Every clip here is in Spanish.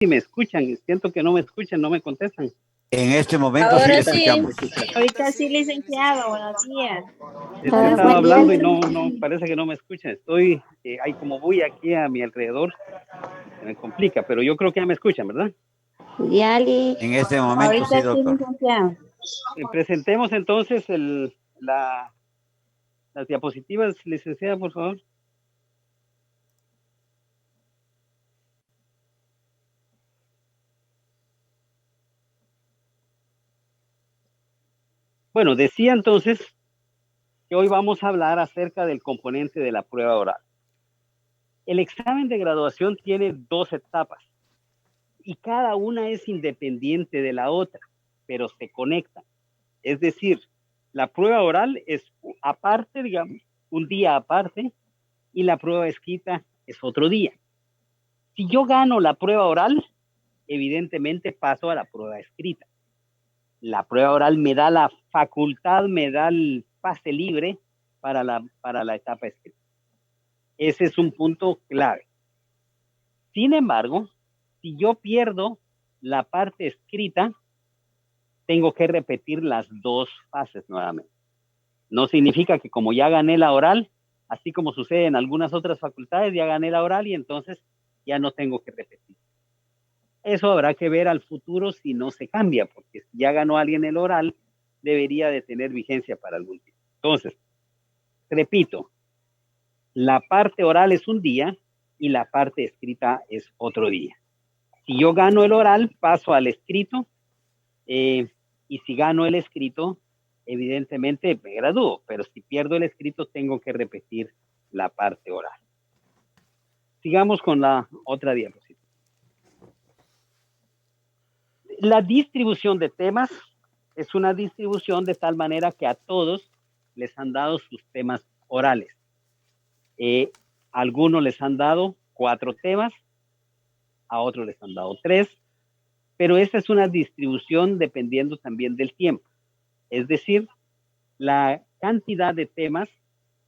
si me escuchan, siento que no me escuchan, no me contestan. En este momento sí le Ahora sí, escuchamos. ahorita sí, licenciado, buenos días. Es que estaba hablando y no, parece que no me escuchan. Estoy, hay como bulla aquí a mi alrededor, se me complica, pero yo creo que ya me escuchan, ¿verdad? Yali, En este momento sí, ahorita sí, doctor. licenciado. Presentemos entonces las diapositivas, licenciada, por favor. Bueno, decía entonces que hoy vamos a hablar acerca del componente de la prueba oral. El examen de graduación tiene 2 etapas y cada una es independiente de la otra, pero se conectan. Es decir, la prueba oral es aparte, digamos, un día aparte, y la prueba escrita es otro día. Si yo gano la prueba oral, evidentemente paso a la prueba escrita. La prueba oral me da la facultad, me da el pase libre para la etapa escrita. Ese es un punto clave. Sin embargo, si yo pierdo la parte escrita, tengo que repetir las 2 fases nuevamente. No significa que como ya gané la oral, así como sucede en algunas otras facultades, ya gané la oral y entonces ya no tengo que repetir. Eso habrá que ver al futuro si no se cambia, porque si ya ganó alguien el oral, debería de tener vigencia para algún tiempo. Entonces, repito, la parte oral es un día y la parte escrita es otro día. Si yo gano el oral, paso al escrito, y si gano el escrito, evidentemente me gradúo, pero si pierdo el escrito, tengo que repetir la parte oral. Sigamos con la otra diapositiva. La distribución de temas es una distribución de tal manera que a todos les han dado sus temas orales. Algunos les han dado 4 temas, a otros les han dado 3, pero esta es una distribución dependiendo también del tiempo. Es decir, la cantidad de temas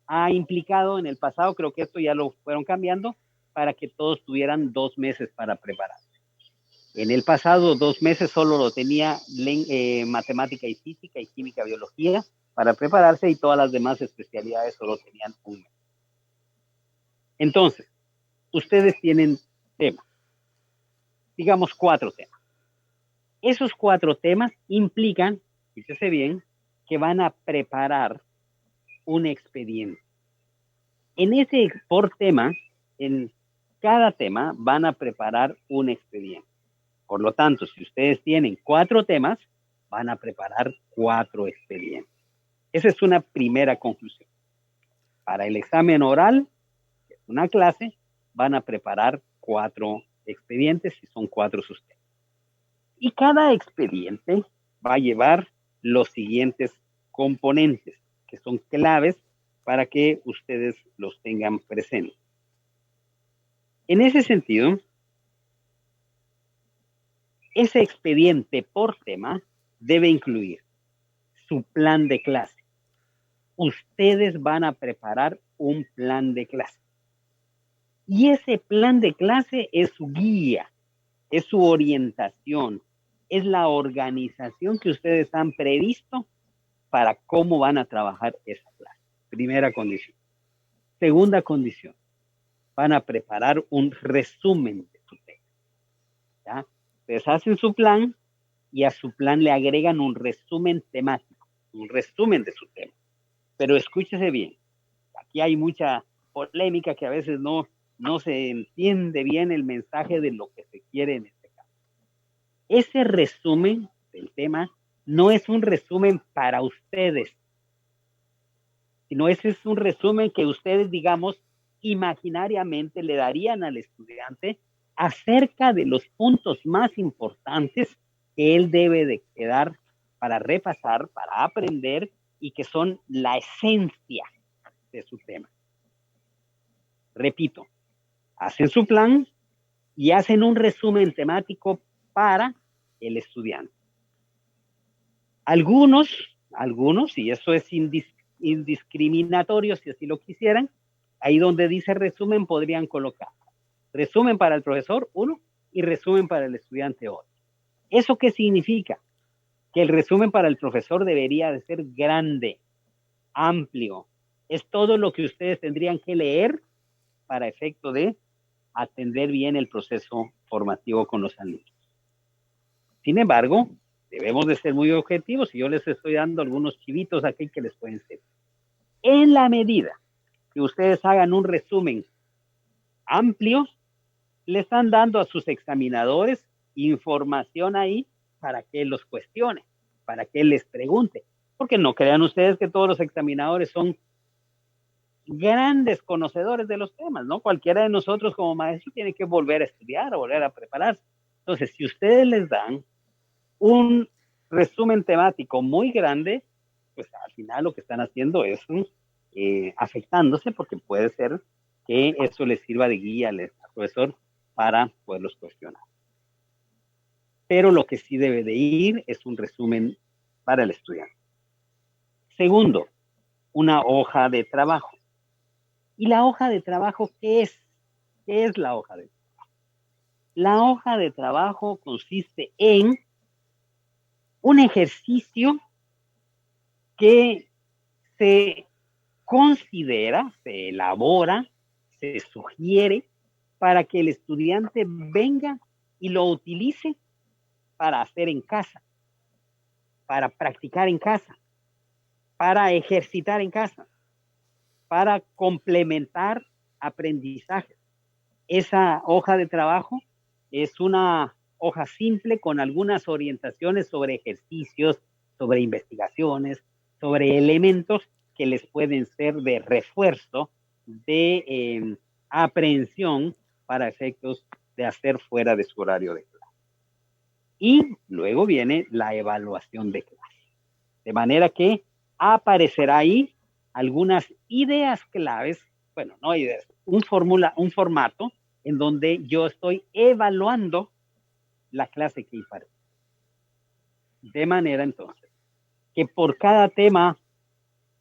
ha implicado en el pasado, creo que esto ya lo fueron cambiando, para que todos tuvieran 2 meses para prepararse. En el pasado, 2 meses solo lo tenía matemática y física y química, biología para prepararse y todas las demás especialidades solo tenían 1 mes. Entonces, ustedes tienen temas, digamos 4 temas. Esos 4 temas implican, fíjese bien, que van a preparar un expediente. En ese, por tema, en cada tema van a preparar un expediente. Por lo tanto, si ustedes tienen 4 temas, van a preparar 4 expedientes. Esa es una primera conclusión. Para el examen oral, que es una clase, van a preparar 4 expedientes si son 4 sus temas. Y cada expediente va a llevar los siguientes componentes, que son claves para que ustedes los tengan presentes. En ese sentido, ese expediente por tema debe incluir su plan de clase. Ustedes van a preparar un plan de clase. Y ese plan de clase es su guía, es su orientación, es la organización que ustedes han previsto para cómo van a trabajar esa clase. Primera condición. Segunda condición, van a preparar un resumen de su tema. ¿Ya? Ustedes hacen su plan y a su plan le agregan un resumen temático, un resumen de su tema. Pero escúchese bien, aquí hay mucha polémica que a veces no se entiende bien el mensaje de lo que se quiere en este caso. Ese resumen del tema no es un resumen para ustedes, sino ese es un resumen que ustedes, digamos, imaginariamente le darían al estudiante acerca de los puntos más importantes que él debe de quedar para repasar, para aprender y que son la esencia de su tema. Repito, hacen su plan y hacen un resumen temático para el estudiante. Algunos, y eso es indiscriminatorio si así lo quisieran, ahí donde dice resumen podrían colocar resumen para el profesor 1, y resumen para el estudiante otro. ¿Eso qué significa? Que el resumen para el profesor debería de ser grande, amplio. Es todo lo que ustedes tendrían que leer para efecto de atender bien el proceso formativo con los alumnos. Sin embargo, debemos de ser muy objetivos y yo les estoy dando algunos chivitos aquí que les pueden servir. En la medida que ustedes hagan un resumen amplio, le están dando a sus examinadores información ahí para que los cuestione, para que les pregunte. Porque no crean ustedes que todos los examinadores son grandes conocedores de los temas, ¿no? Cualquiera de nosotros como maestro tiene que volver a estudiar o volver a prepararse. Entonces, si ustedes les dan un resumen temático muy grande, pues al final lo que están haciendo es afectándose, porque puede ser que eso les sirva de guía al profesor para poderlos cuestionar. Pero lo que sí debe de ir es un resumen para el estudiante. Segundo, una hoja de trabajo. ¿Y la hoja de trabajo qué es? ¿Qué es la hoja de trabajo? La hoja de trabajo consiste en un ejercicio que se considera, se elabora, se sugiere para que el estudiante venga y lo utilice para hacer en casa, para practicar en casa, para ejercitar en casa, para complementar aprendizajes. Esa hoja de trabajo es una hoja simple con algunas orientaciones sobre ejercicios, sobre investigaciones, sobre elementos que les pueden ser de refuerzo, de aprehensión para efectos de hacer fuera de su horario de clase. Y luego viene la evaluación de clase. De manera que aparecerá ahí algunas ideas claves, bueno, no ideas, un formato en donde yo estoy evaluando la clase que imparto. De manera entonces que por cada tema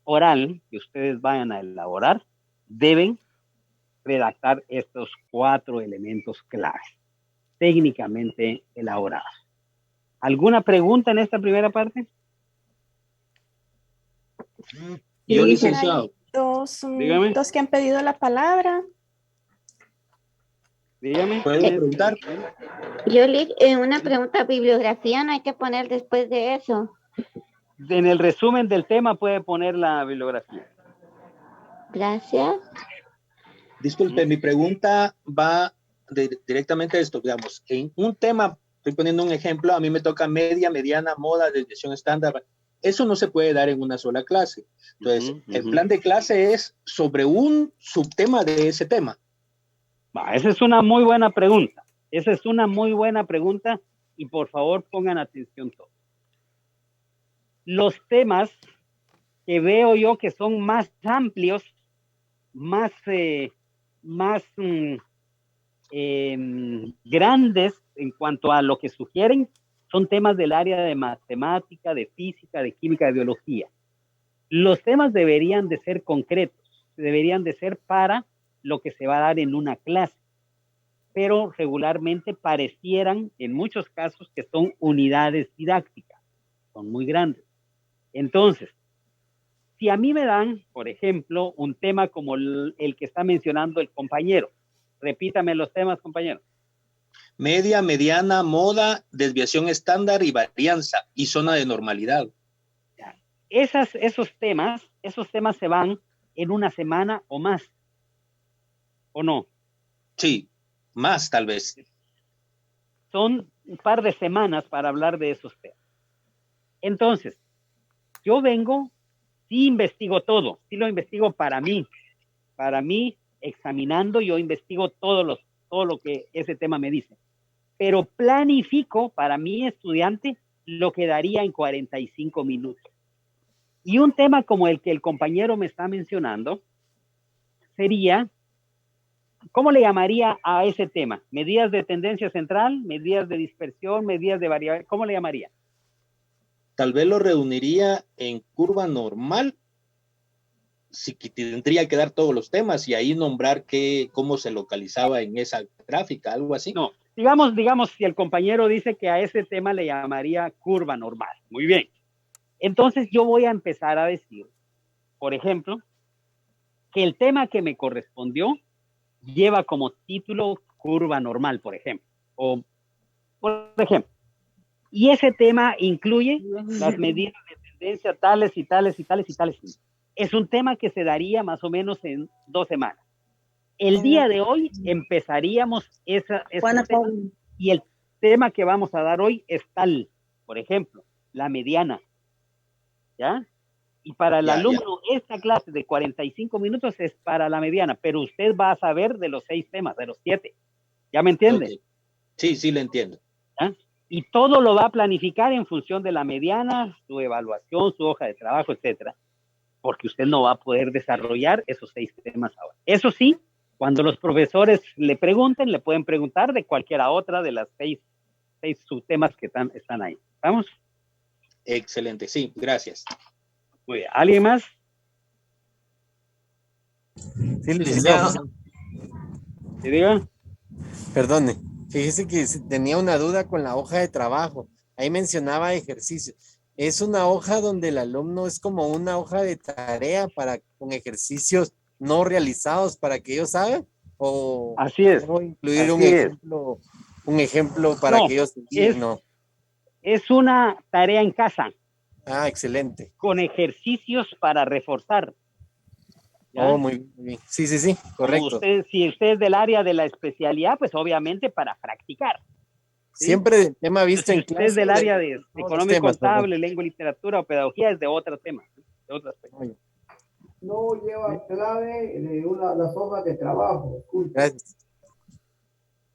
oral que ustedes vayan a elaborar, deben redactar estos 4 elementos claves, técnicamente elaborados. ¿Alguna pregunta en esta primera parte? Yo, Sí, licenciado. Dígame. Dos que han pedido la palabra. Dígame. ¿Puedo preguntar? Yoli, una pregunta, bibliografía no hay que poner después de eso. En el resumen del tema puede poner la bibliografía. Gracias. Disculpe, mi pregunta va directamente a esto, digamos, en un tema, estoy poniendo un ejemplo, a mí me toca media, mediana, moda, desviación estándar. Eso no se puede dar en una sola clase. Entonces, el plan de clase es sobre un subtema de ese tema. Esa es una muy buena pregunta. Esa es una muy buena pregunta y por favor pongan atención todos. Los temas que veo yo que son más amplios, más grandes en cuanto a lo que sugieren, son temas del área de matemática, de física, de química, de biología. Los temas deberían de ser concretos, deberían de ser para lo que se va a dar en una clase, pero regularmente parecieran en muchos casos que son unidades didácticas, son muy grandes. Entonces, si a mí me dan, por ejemplo, un tema como el que está mencionando el compañero, repítame los temas, compañero. Media, mediana, moda, desviación estándar y varianza y zona de normalidad. Esos temas se van en una semana o más, ¿o no? Sí, más tal vez. Son un par de semanas para hablar de esos temas. Entonces, yo vengo, sí investigo todo, sí lo investigo para mí examinando, yo investigo todo lo que ese tema me dice, pero planifico para mi estudiante lo que daría en 45 minutos. Y un tema como el que el compañero me está mencionando sería, ¿cómo le llamaría a ese tema? ¿Medidas de tendencia central? ¿Medidas de dispersión? ¿Medidas de variabilidad? ¿Cómo le llamaría? Tal vez lo reuniría en curva normal, si tendría que dar todos los temas y ahí nombrar cómo se localizaba en esa gráfica, algo así. No, digamos, si el compañero dice que a ese tema le llamaría curva normal. Muy bien. Entonces yo voy a empezar a decir, por ejemplo, que el tema que me correspondió lleva como título curva normal, por ejemplo. O, por ejemplo, y ese tema incluye las medidas de tendencia tales y tales y tales y tales. Es un tema que se daría más o menos en 2 semanas. El día de hoy empezaríamos ese tema, y el tema que vamos a dar hoy es tal, por ejemplo, la mediana, ¿ya? Y para el alumno, esta clase de 45 minutos es para la mediana, pero usted va a saber de los 6 temas, de los 7. ¿Ya me entiende? Okay. Sí, sí, le entiendo. ¿Ya? Y todo lo va a planificar en función de la mediana, su evaluación, su hoja de trabajo, etcétera, porque usted no va a poder desarrollar esos 6 temas ahora. Eso sí, cuando los profesores le pregunten, le pueden preguntar de cualquiera otra de las 6 subtemas que están ahí. ¿Vamos? Excelente, sí, gracias. Muy bien. ¿Alguien más? Sí, licenciado. ¿Sí, diga? Perdone, fíjese que tenía una duda con la hoja de trabajo. Ahí mencionaba ejercicio. ¿Es una hoja donde el alumno es como una hoja de tarea con ejercicios no realizados para que ellos hagan? ¿O así es? debo incluir así un ejemplo para que ellos no? Es una tarea en casa. Ah, excelente. Con ejercicios para reforzar. ¿Ya? Oh, muy bien. Sí, correcto. Si usted es del área de la especialidad, pues obviamente para practicar. ¿sí? Siempre del tema visto en clase. Si usted es del área de economía contable, lengua, literatura o pedagogía, es de otro tema. De otro aspecto. No lleva clave de las hojas de trabajo. Gracias.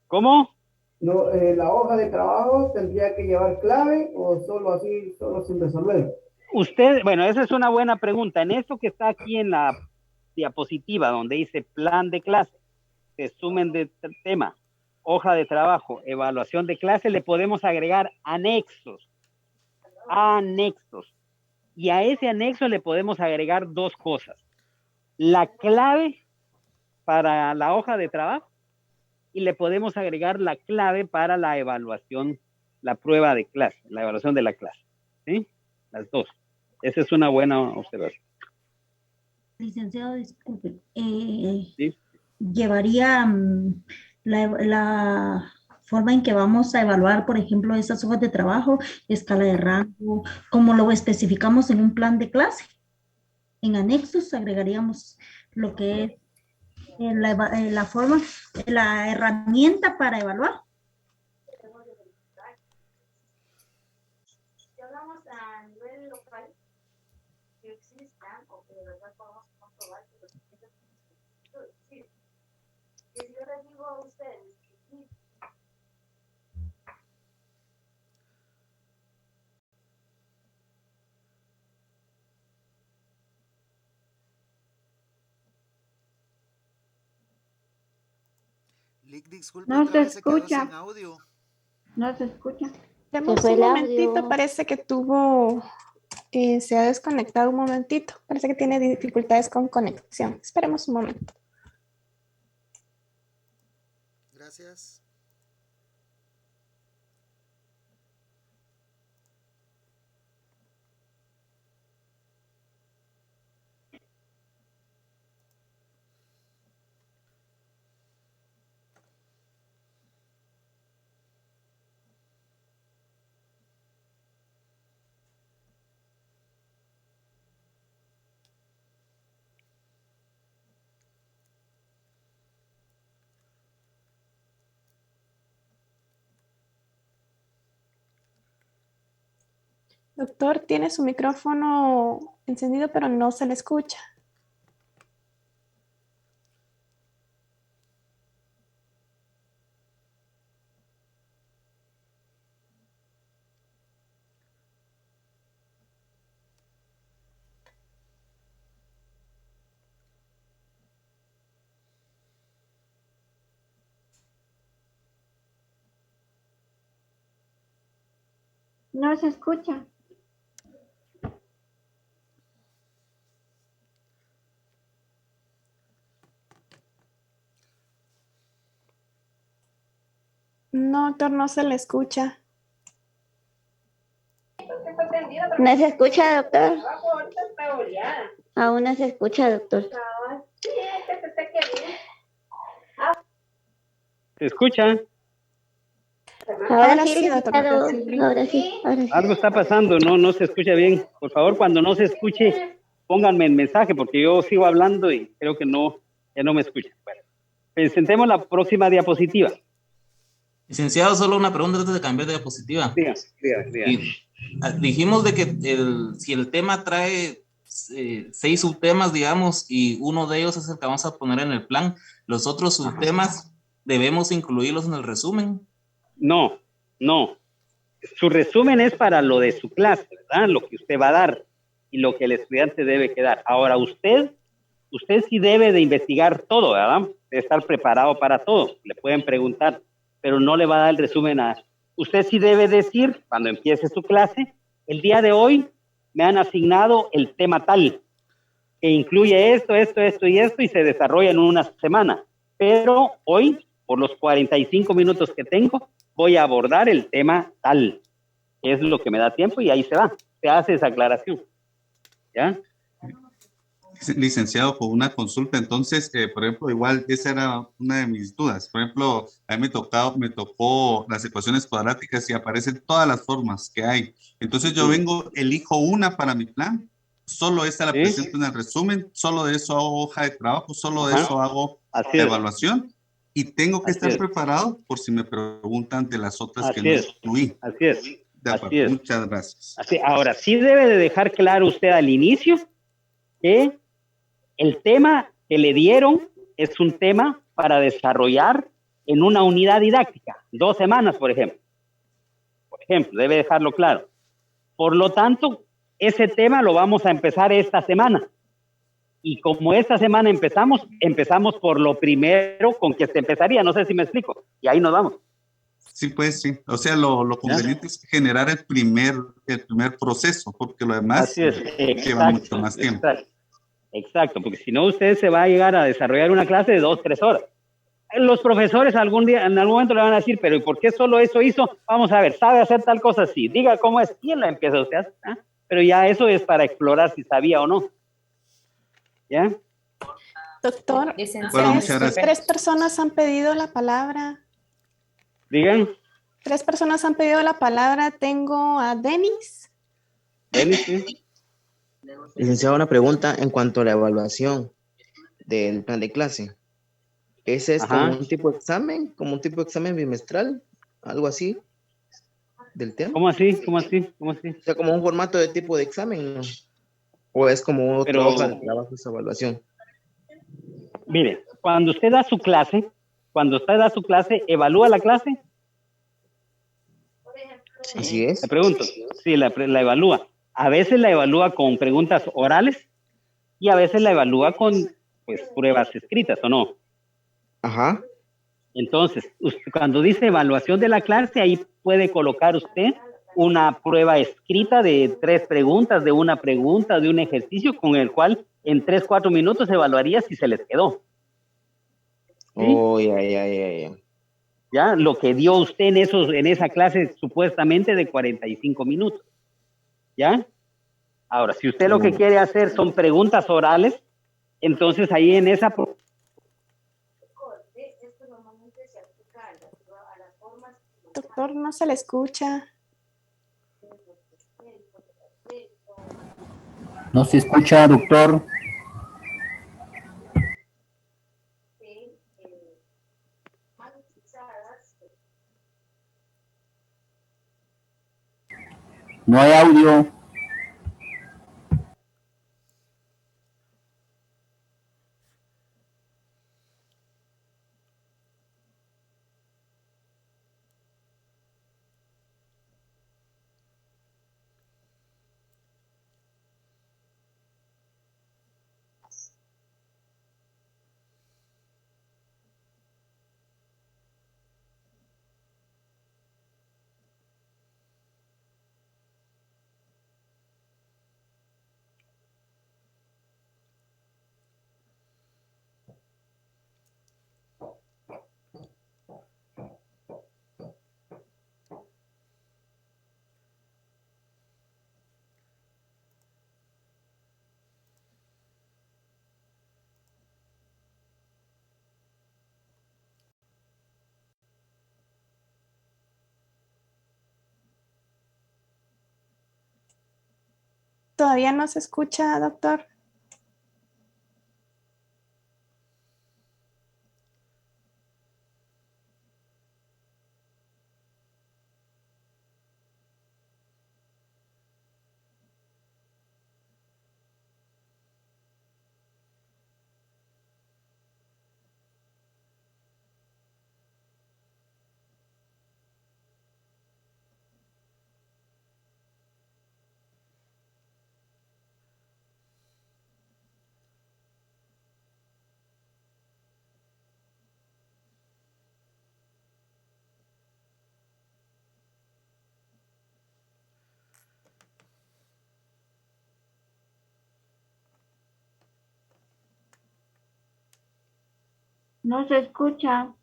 ¿Cómo? No, la hoja de trabajo tendría que llevar clave o solo así, solo sin resolver. Bueno, esa es una buena pregunta. En esto que está aquí en la diapositiva, donde dice plan de clase, resumen de tema, hoja de trabajo, evaluación de clase, le podemos agregar anexos. Y a ese anexo le podemos agregar 2 cosas. La clave para la hoja de trabajo y le podemos agregar la clave para la evaluación, la prueba de clase, la evaluación de la clase. ¿Sí? Las 2. Esa es una buena observación. Licenciado, disculpe. ¿Sí? Llevaría la forma en que vamos a evaluar, por ejemplo, esas hojas de trabajo, escala de rango, como lo especificamos en un plan de clase. En anexos agregaríamos lo que es la forma, la herramienta para evaluar. Si hablamos a nivel local, que existan o que de verdad podamos comprobar que los estudiantes existen. Que si yo les digo a ustedes que sí, disculpe, No otra se vez se quedó escucha. sin audio. No se escucha. Demos fue un el momentito, audio. parece que se ha desconectado un momentito. Parece que tiene dificultades con conexión. Esperemos un momento. Gracias. Doctor, tiene su micrófono encendido, pero no se le escucha. No se escucha. No, doctor, no se le escucha. ¿No se escucha, doctor? Aún no se escucha, doctor. ¿Se escucha? Ahora sí, sí, doctor. licenciado. Ahora sí, ahora sí. Algo está pasando, no se escucha bien. Por favor, cuando no se escuche, pónganme el mensaje, porque yo sigo hablando y creo que ya no me escuchan. Bueno, presentemos la próxima diapositiva. Licenciado, solo una pregunta antes de cambiar de diapositiva. Diga. Dijimos de que si el tema trae 6 subtemas, digamos, y uno de ellos es el que vamos a poner en el plan, los otros subtemas debemos incluirlos en el resumen. No. Su resumen es para lo de su clase, ¿verdad? Lo que usted va a dar y lo que el estudiante debe quedar. Ahora, usted sí debe de investigar todo, ¿verdad? Debe estar preparado para todo. Le pueden preguntar, pero no le va a dar el resumen a... Usted sí debe decir, cuando empiece su clase, el día de hoy me han asignado el tema tal, que incluye esto, y se desarrolla en una semana. Pero hoy, por los 45 minutos que tengo, voy a abordar el tema tal. Es lo que me da tiempo y ahí se hace esa aclaración. ¿Ya? Licenciado, por una consulta, entonces, por ejemplo, igual esa era una de mis dudas. Por ejemplo, a mí me tocó las ecuaciones cuadráticas y aparecen todas las formas que hay. Entonces yo elijo una para mi plan, solo esta la presento en el resumen, solo de eso hago hoja de trabajo, solo de eso hago evaluación y tengo que estar preparado por si me preguntan de las otras que no excluí. Así es. De acuerdo, muchas gracias. Ahora, sí debe de dejar claro usted al inicio que el tema que le dieron es un tema para desarrollar en una unidad didáctica, 2 semanas, por ejemplo. Debe dejarlo claro. Por lo tanto, ese tema lo vamos a empezar esta semana. Y como esta semana empezamos por lo primero con que se empezaría, no sé si me explico, y ahí nos vamos. Sí, pues sí. O sea, lo conveniente es generar el primer proceso, porque lo demás lleva mucho más tiempo. Exacto, porque si no usted se va a llegar a desarrollar una clase de 2-3 horas. Los profesores en algún momento le van a decir, pero ¿y por qué solo eso hizo? Vamos a ver, ¿sabe hacer tal cosa? Sí, diga cómo es. ¿Quién la empieza usted? Pero ya eso es para explorar si sabía o no. ¿Ya? Doctor, Bueno, muchas gracias. 3 personas han pedido la palabra. Digan. 3 personas han pedido la palabra. Tengo a Denis. Sí. Licenciado, una pregunta en cuanto a la evaluación del plan de clase. ¿Ese es como un tipo de examen? ¿Como un tipo de examen bimestral? ¿Algo así? ¿Del tema? ¿Cómo así? O sea, como un formato de tipo de examen, ¿no? ¿O es como otra hoja de trabajo esa evaluación? Mire, cuando usted da su clase, ¿evalúa la clase? Sí. Así es. Le pregunto. Sí, la evalúa. A veces la evalúa con preguntas orales y a veces la evalúa con pruebas escritas, ¿o no? Ajá. Entonces, cuando dice evaluación de la clase, ahí puede colocar usted una prueba escrita de 3 preguntas, de una pregunta, de un ejercicio con el cual en 3-4 minutos evaluaría si se les quedó. ¿Sí? Oh, ya. Ya, lo que dio usted en esa clase supuestamente de 45 minutos. ¿Ya? Ahora, si usted lo que quiere hacer son preguntas orales, entonces ahí en esa... Doctor, no se le escucha. No se escucha, doctor. No hay audio. Todavía no se escucha, doctor. No se escucha.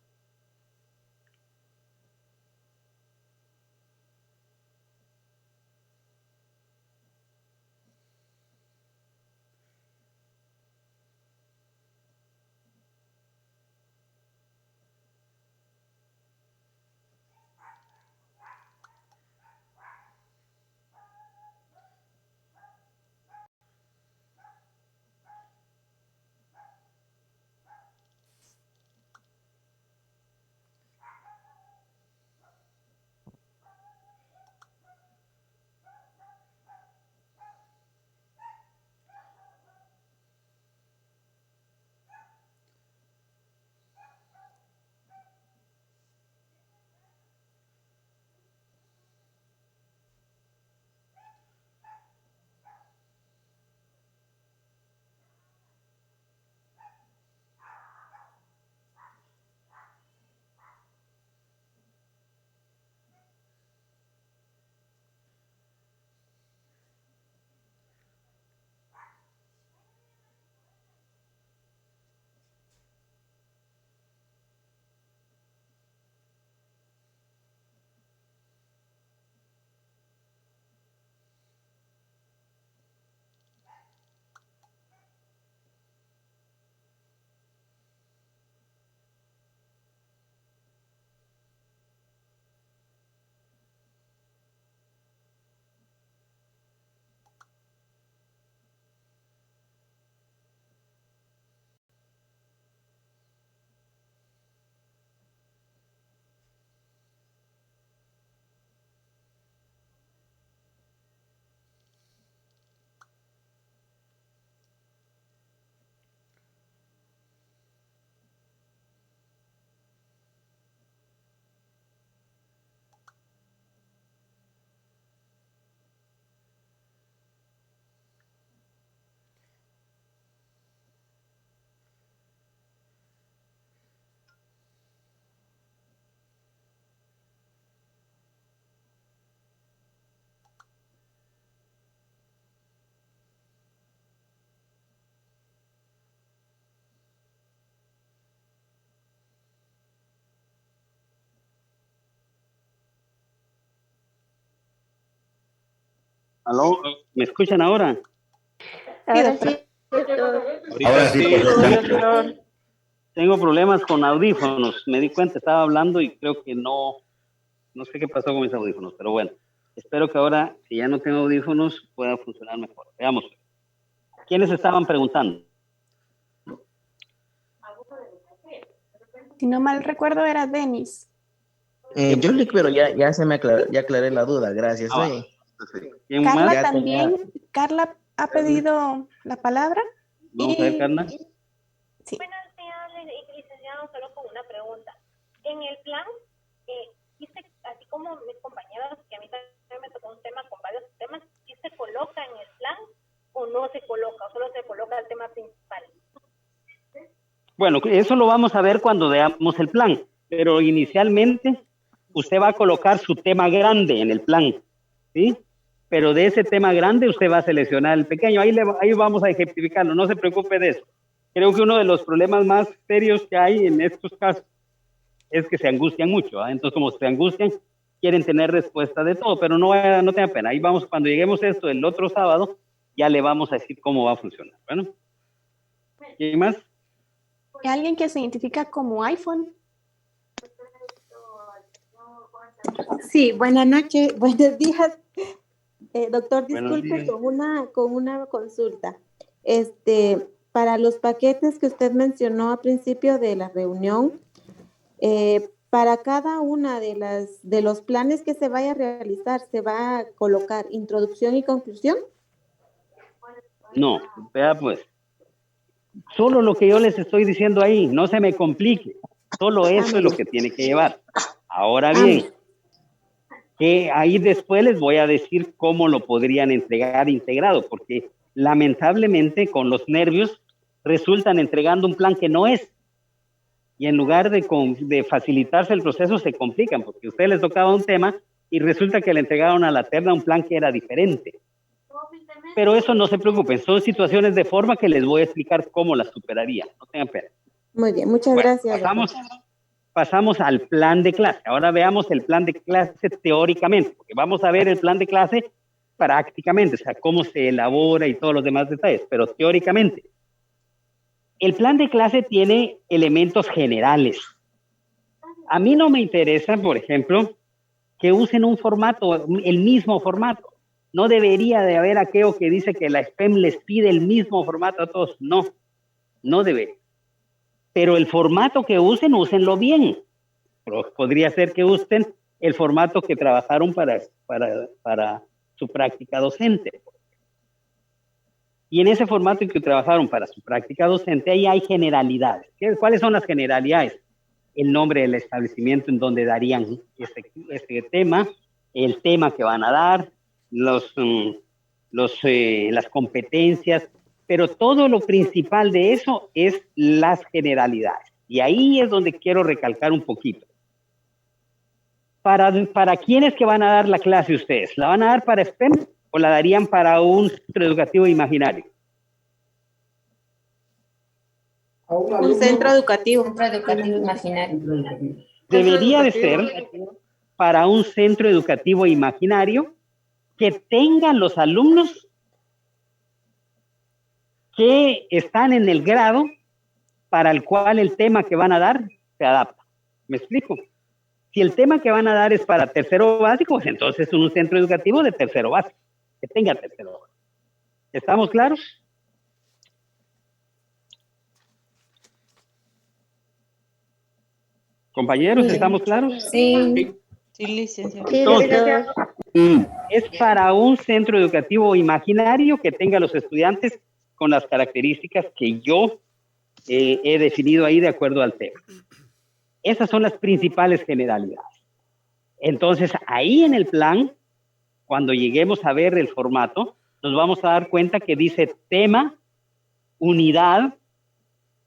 ¿Aló? ¿Me escuchan ahora? Ahora sí, doctor. Ahora sí, Doctor. Tengo problemas con audífonos. Me di cuenta, estaba hablando y creo que no sé qué pasó con mis audífonos, pero bueno, espero que ahora, si ya no tengo audífonos, pueda funcionar mejor. Veamos. ¿Quiénes estaban preguntando? Si no mal recuerdo, era Denis. Yo, pero ya se me aclaró, ya aclaré la duda, gracias. Ah, oye. ¿Quién Carla más? Ya también. tenía- Carla ha pedido la palabra. Vamos a ver, Carla. Sí. Buenos días, licenciado, solo con una pregunta. En el plan, dice, así como mis compañeros, que a mí también me tocó un tema con varios temas, ¿sí se coloca en el plan o no se coloca, o solo se coloca el tema principal? Bueno, eso lo vamos a ver cuando veamos el plan, pero inicialmente usted va a colocar su tema grande en el plan, ¿sí? Pero de ese tema grande usted va a seleccionar el pequeño, ahí vamos a ejemplificarlo, no se preocupe de eso. Creo que uno de los problemas más serios que hay en estos casos es que se angustian mucho, ¿eh? Entonces como se angustian, quieren tener respuesta de todo, pero no tenga pena, ahí vamos, cuando lleguemos a esto el otro sábado, ya le vamos a decir cómo va a funcionar. Bueno, ¿quién más? Alguien que se identifica como iPhone. Sí, buenas noches, buenos días. Doctor, Buenos disculpe días. con una consulta. Para los paquetes que usted mencionó al principio de la reunión, para cada una de los planes que se vaya a realizar, ¿se va a colocar introducción y conclusión? No, vea pues, solo lo que yo les estoy diciendo ahí, no se me complique, solo eso es lo que tiene que llevar. Ahora bien, que ahí después les voy a decir cómo lo podrían entregar integrado, porque lamentablemente con los nervios resultan entregando un plan que no es. Y en lugar de facilitarse el proceso, se complican, porque a ustedes les tocaba un tema y resulta que le entregaron a la terna un plan que era diferente. Pero eso no se preocupen, son situaciones de forma que les voy a explicar cómo las superaría, no tengan pena. Muy bien, muchas gracias. Pasamos al plan de clase. Ahora veamos el plan de clase teóricamente, porque vamos a ver el plan de clase prácticamente, o sea, cómo se elabora y todos los demás detalles, pero teóricamente. El plan de clase tiene elementos generales. A mí no me interesa, por ejemplo, que usen un formato, el mismo formato. No debería de haber aquello que dice que la SPEM les pide el mismo formato a todos. No, no debe. Pero el formato que usen, úsenlo bien. Podría ser que usen el formato que trabajaron para su práctica docente. Y en ese formato que trabajaron para su práctica docente, ahí hay generalidades. ¿Cuáles son las generalidades? El nombre del establecimiento en donde darían este tema, el tema que van a dar, las competencias, pero todo lo principal de eso es las generalidades. Y ahí es donde quiero recalcar un poquito. ¿Para quiénes que van a dar la clase ustedes? ¿La van a dar para SPEM o la darían para un centro educativo imaginario? Un centro educativo. imaginario. Debería de ser para un centro educativo imaginario que tengan los alumnos que están en el grado para el cual el tema que van a dar se adapta. ¿Me explico? Si el tema que van a dar es para tercero básico, pues entonces es un centro educativo de tercero básico, que tenga tercero básico. ¿Estamos claros? Compañeros, ¿estamos claros? Sí. Sí, licenciado. Entonces, es para un centro educativo imaginario que tenga los estudiantes con las características que yo he definido ahí de acuerdo al tema. Esas son las principales generalidades. Entonces, ahí en el plan, cuando lleguemos a ver el formato, nos vamos a dar cuenta que dice tema, unidad,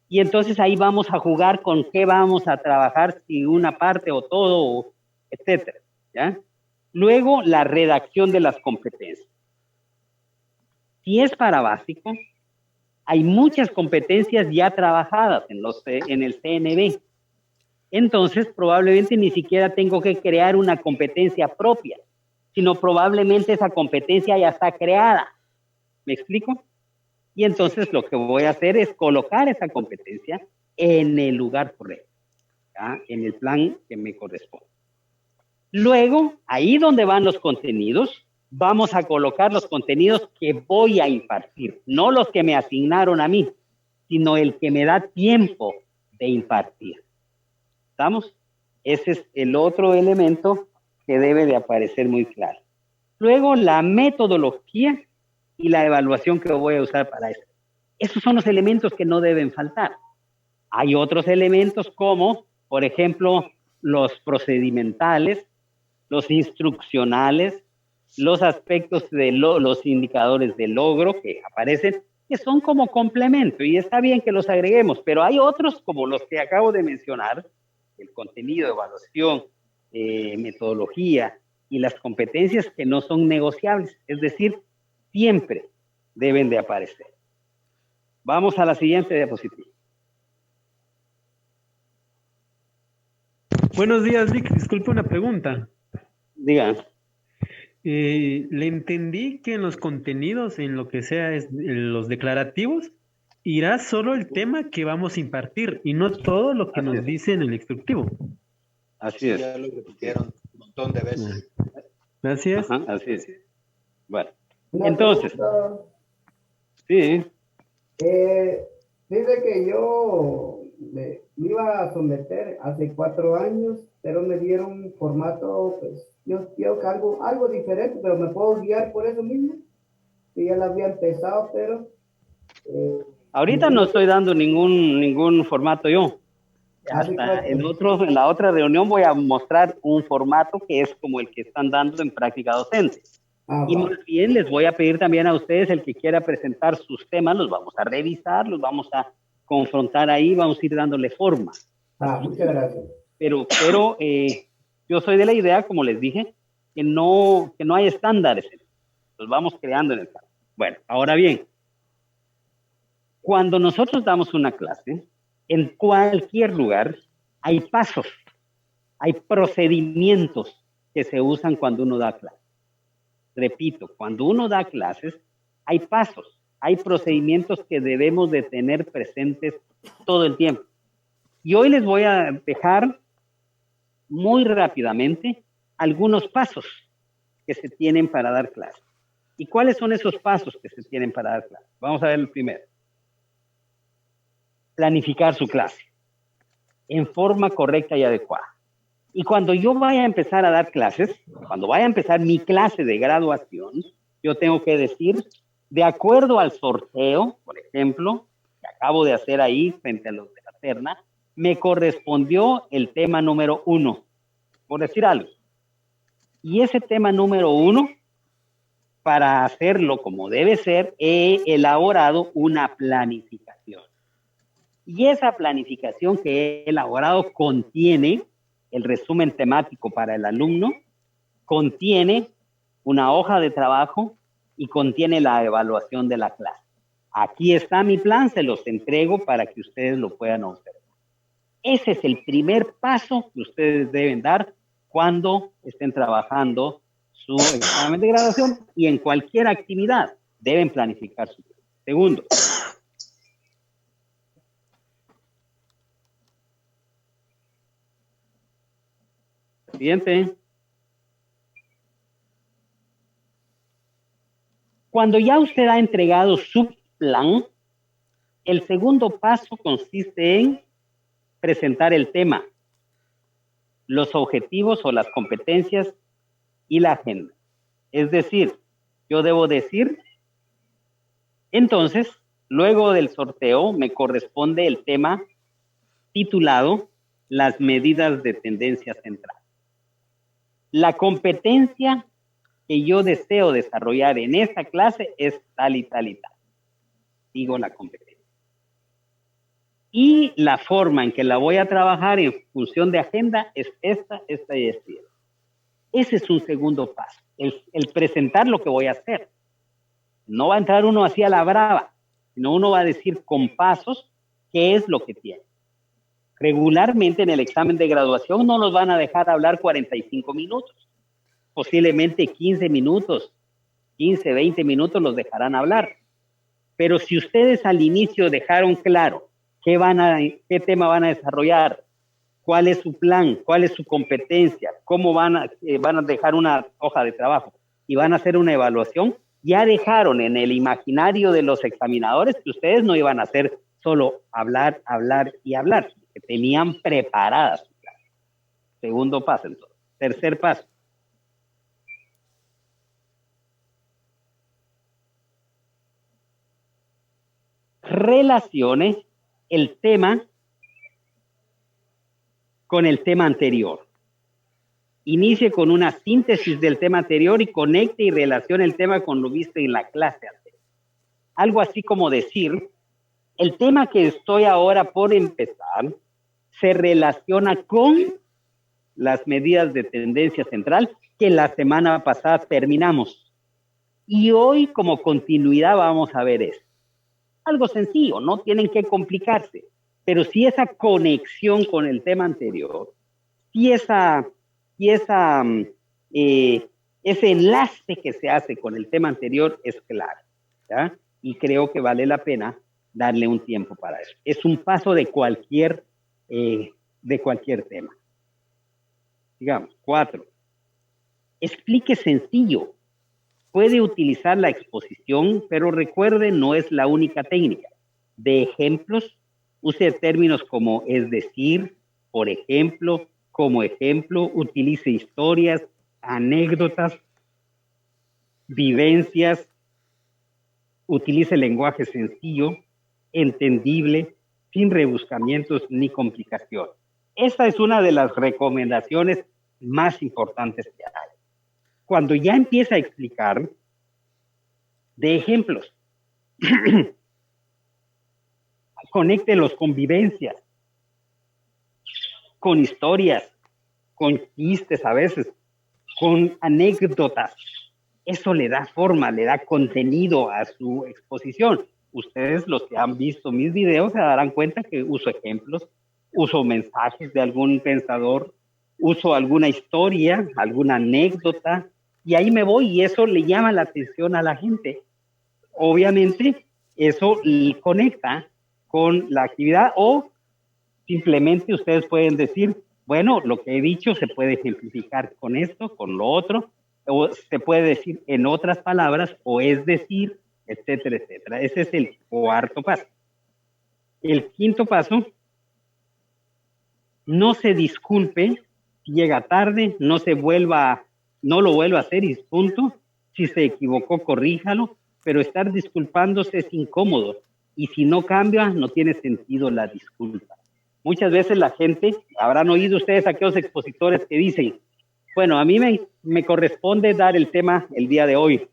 y entonces ahí vamos a jugar con qué vamos a trabajar, si una parte o todo, etcétera, ¿ya? Luego, la redacción de las competencias. Si es para básico, hay muchas competencias ya trabajadas en el CNB. Entonces, probablemente ni siquiera tengo que crear una competencia propia, sino probablemente esa competencia ya está creada. ¿Me explico? Y entonces lo que voy a hacer es colocar esa competencia en el lugar correcto, ¿ya? En el plan que me corresponde. Luego, ahí donde van los contenidos, vamos a colocar los contenidos que voy a impartir, no los que me asignaron a mí, sino el que me da tiempo de impartir. ¿Estamos? Ese es el otro elemento que debe de aparecer muy claro. Luego, la metodología y la evaluación que voy a usar para eso. Esos son los elementos que no deben faltar. Hay otros elementos como, por ejemplo, los procedimentales, los instruccionales, los aspectos de los indicadores de logro que aparecen, que son como complemento, y está bien que los agreguemos, pero hay otros como los que acabo de mencionar, el contenido, evaluación, metodología y las competencias que no son negociables, es decir, siempre deben de aparecer. Vamos a la siguiente diapositiva. Buenos días, Vic. Disculpe una pregunta. Diga. Le entendí que en los contenidos, en lo que sea los declarativos, irá solo el tema que vamos a impartir y no todo lo que nos dice en el instructivo. Así es. Ya lo repitieron un montón de veces. Gracias. Ajá, así es. Bueno, Una entonces, pregunta. sí, Dice que yo me iba a someter hace 4 años, pero me dieron un formato, pues yo quiero que algo diferente, pero me puedo guiar por eso mismo. Que ya la había empezado, pero ahorita no estoy dando ningún formato yo. hace Hasta en 4. en la otra reunión voy a mostrar un formato que es como el que están dando en práctica docente. Y más bien les voy a pedir también a ustedes, el que quiera presentar sus temas, los vamos a revisar, los vamos a confrontar ahí, vamos a ir dándole forma. Muchas gracias. Pero yo soy de la idea, como les dije, que no hay estándares. Los vamos creando en el campo. Bueno, ahora bien, cuando nosotros damos una clase, en cualquier lugar hay pasos, hay procedimientos que se usan cuando uno da clases. Repito, cuando uno da clases, hay pasos, hay procedimientos que debemos de tener presentes todo el tiempo. Y hoy les voy a dejar muy rápidamente algunos pasos que se tienen para dar clases. ¿Y cuáles son esos pasos que se tienen para dar clases? Vamos a ver el primero. Planificar su clase en forma correcta y adecuada. Y cuando yo vaya a empezar a dar clases, cuando vaya a empezar mi clase de graduación, yo tengo que decir, de acuerdo al sorteo, por ejemplo, que acabo de hacer ahí frente a los de la terna, me correspondió el tema número 1, por decir algo. Y ese tema número 1, para hacerlo como debe ser, he elaborado una planificación. Y esa planificación que he elaborado contiene el resumen temático para el alumno, contiene una hoja de trabajo y contiene la evaluación de la clase. Aquí está mi plan, se los entrego para que ustedes lo puedan observar. Ese es el primer paso que ustedes deben dar cuando estén trabajando su examen de graduación y en cualquier actividad deben planificar su plan. Segundo, siguiente. Cuando ya usted ha entregado su plan, el segundo paso consiste en presentar el tema, los objetivos o las competencias y la agenda. Es decir, yo debo decir, entonces, luego del sorteo me corresponde el tema titulado las medidas de tendencia central. La competencia que yo deseo desarrollar en esta clase es tal y tal y tal. Digo la competencia. Y la forma en que la voy a trabajar en función de agenda es esta y esta. Ese es un segundo paso, el presentar lo que voy a hacer. No va a entrar uno así a la brava, sino uno va a decir con pasos qué es lo que tiene. Regularmente en el examen de graduación no nos van a dejar hablar 45 minutos. Posiblemente 15 minutos, 15, 20 minutos los dejarán hablar. Pero si ustedes al inicio dejaron claro qué tema van a desarrollar, cuál es su plan, cuál es su competencia, cómo van a dejar una hoja de trabajo y van a hacer una evaluación, ya dejaron en el imaginario de los examinadores que ustedes no iban a hacer solo hablar, hablar y hablar, que tenían preparadas su plan. Segundo paso, entonces. Tercer paso. Relacione el tema con el tema anterior. Inicie con una síntesis del tema anterior y conecte y relacione el tema con lo visto en la clase anterior. Algo así como decir, el tema que estoy ahora por empezar se relaciona con las medidas de tendencia central que la semana pasada terminamos. Y hoy como continuidad vamos a ver eso. Algo sencillo, no tienen que complicarse, pero si esa conexión con el tema anterior, ese enlace que se hace con el tema anterior es claro, ¿ya? Y creo que vale la pena darle un tiempo para eso. Es un paso de cualquier tema. Digamos, 4. Explique sencillo Puede utilizar la exposición, pero recuerde, no es la única técnica. De ejemplos, use términos como es decir, por ejemplo, como ejemplo, utilice historias, anécdotas, vivencias, utilice lenguaje sencillo, entendible, sin rebuscamientos ni complicación. Esta es una de las recomendaciones más importantes que hay. Cuando ya empieza a explicar, de ejemplos, conéctelos con vivencias, con historias, con chistes a veces, con anécdotas. Eso le da forma, le da contenido a su exposición. Ustedes, los que han visto mis videos, se darán cuenta que uso ejemplos, uso mensajes de algún pensador, uso alguna historia, alguna anécdota, y ahí me voy, y eso le llama la atención a la gente. Obviamente, eso conecta con la actividad, o simplemente ustedes pueden decir, bueno, lo que he dicho se puede ejemplificar con esto, con lo otro, o se puede decir en otras palabras, o es decir, etcétera, etcétera. Ese es el cuarto paso. El quinto paso, no se disculpe si llega tarde, no lo vuelva a hacer y punto. Si se equivocó, corríjalo, pero estar disculpándose es incómodo, y si no cambia, no tiene sentido la disculpa. Muchas veces la gente, habrán oído ustedes a aquellos expositores que dicen, bueno, a mí me corresponde dar el tema el día de hoy.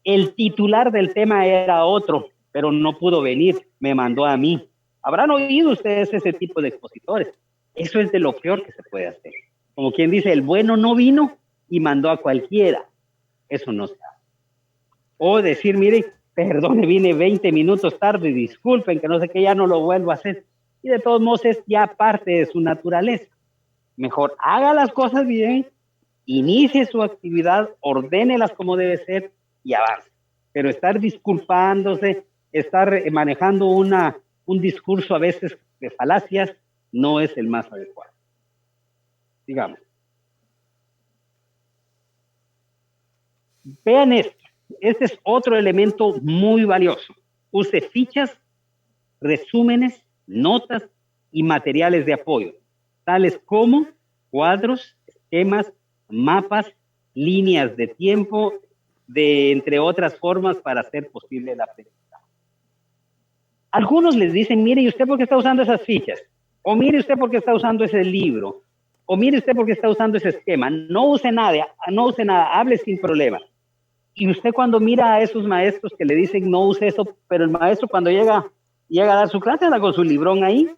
El titular del tema era otro, pero no pudo venir, me mandó a mí. Habrán oído ustedes ese tipo de expositores. Eso es de lo peor que se puede hacer. Como quien dice, el bueno no vino y mandó a cualquiera. Eso no se hace. O decir, mire, perdón, vine 20 minutos tarde, disculpen, que no sé qué, ya no lo vuelvo a hacer. Y de todos modos es ya parte de su naturaleza. Mejor haga las cosas bien, inicie su actividad, ordénelas como debe ser y avance. Pero estar disculpándose, estar manejando un discurso a veces de falacias, no es el más adecuado. Digamos. Vean esto. Este es otro elemento muy valioso. Use fichas, resúmenes, notas y materiales de apoyo, tales como cuadros, esquemas, mapas, líneas de tiempo, entre otras formas para hacer posible la aprendizaje. Algunos les dicen, mire, ¿y usted por qué está usando esas fichas? O mire usted por qué está usando ese libro. O mire usted por qué está usando ese esquema. No use nada, hable sin problema. Y usted cuando mira a esos maestros que le dicen no use eso, pero el maestro cuando llega a dar su clase anda con su librón ahí,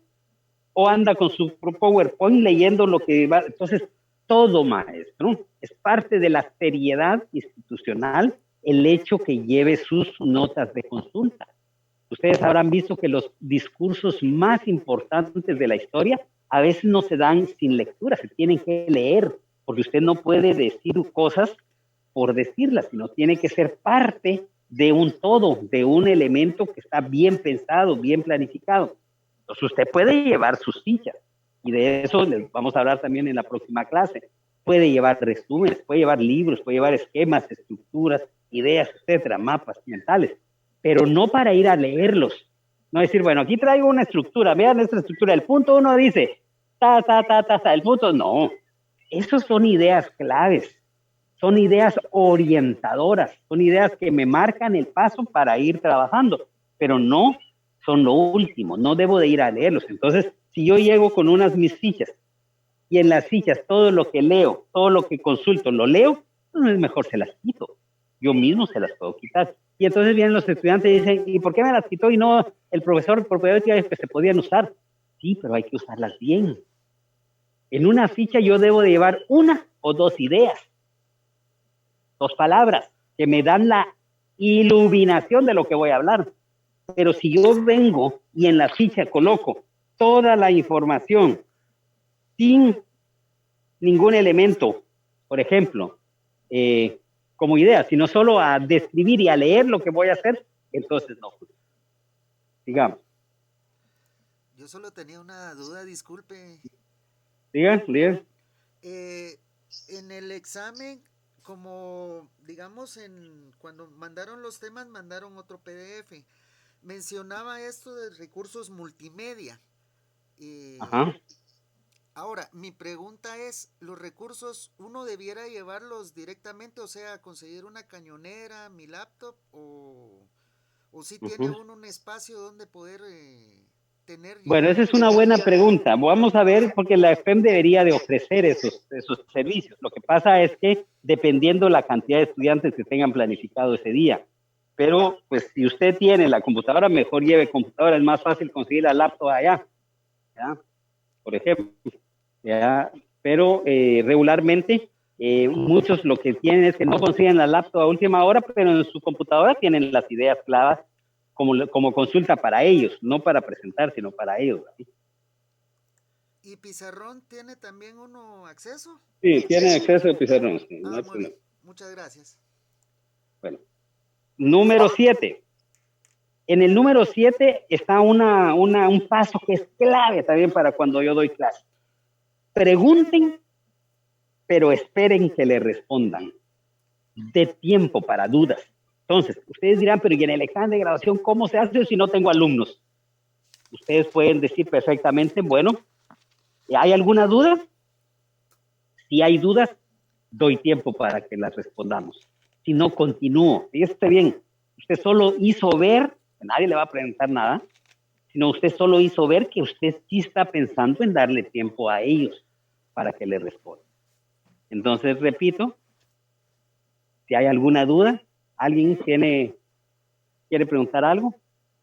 o anda con su PowerPoint leyendo lo que va. Entonces, todo maestro es parte de la seriedad institucional el hecho que lleve sus notas de consulta. Ustedes habrán visto que los discursos más importantes de la historia a veces no se dan sin lectura, se tienen que leer, porque usted no puede decir cosas por decirlas, sino tiene que ser parte de un todo, de un elemento que está bien pensado, bien planificado. Entonces usted puede llevar sus fichas, y de eso les vamos a hablar también en la próxima clase. Puede llevar resúmenes, puede llevar libros, puede llevar esquemas, estructuras, ideas, etcétera, mapas mentales, pero no para ir a leerlos. No decir, bueno, aquí traigo una estructura, vean esta estructura, el punto 1 dice, el punto, no. Esos son ideas claves. Son ideas orientadoras, son ideas que me marcan el paso para ir trabajando, pero no son lo último, no debo de ir a leerlos. Entonces, si yo llego con mis fichas, y en las fichas todo lo que leo, todo lo que consulto, lo leo, pues es mejor se las quito. Yo mismo se las puedo quitar. Y entonces vienen los estudiantes y dicen, ¿y por qué me las quitó y no el profesor por propedéutica que se podían usar? Sí, pero hay que usarlas bien. En una ficha yo debo de llevar 1 o 2 ideas. 2 palabras que me dan la iluminación de lo que voy a hablar. Pero si yo vengo y en la ficha coloco toda la información sin ningún elemento, por ejemplo, como idea, sino solo a describir y a leer lo que voy a hacer, entonces no. Digamos. Yo solo tenía una duda, disculpe. Diga. En el examen, como digamos, cuando mandaron los temas, mandaron otro PDF. Mencionaba esto de recursos multimedia. Ajá. Ahora, mi pregunta es, ¿los recursos uno debiera llevarlos directamente, o sea, conseguir una cañonera, mi laptop, o si tiene uno un espacio donde poder tener? Bueno, esa es una buena pregunta. Vamos a ver, porque la EFEM debería de ofrecer esos servicios. Lo que pasa es que dependiendo la cantidad de estudiantes que tengan planificado ese día. Pero, pues, si usted tiene la computadora, mejor lleve computadora. Es más fácil conseguir la laptop allá, ¿ya? Por ejemplo, ¿ya? Pero regularmente muchos lo que tienen es que no consiguen la laptop a última hora, pero en su computadora tienen las ideas claras como consulta para ellos, no para presentar, sino para ellos, ¿sí? ¿Y Pizarrón tiene también uno acceso? Sí, tiene acceso a Pizarrón. Sí, no hay muy problema. bien. Muchas gracias. Bueno, número 7. En el número 7 está un paso que es clave también para cuando yo doy clase. Pregunten, pero esperen que le respondan. De tiempo para dudas. Entonces, ustedes dirán, pero ¿y en el examen de graduación cómo se hace si no tengo alumnos? Ustedes pueden decir perfectamente, bueno, ¿hay alguna duda? Si hay dudas, doy tiempo para que las respondamos. Si no, continúo. Y esté bien, usted solo hizo ver, nadie le va a preguntar nada, sino usted solo hizo ver que usted sí está pensando en darle tiempo a ellos para que le respondan. Entonces, repito, si hay alguna duda, ¿alguien quiere preguntar algo?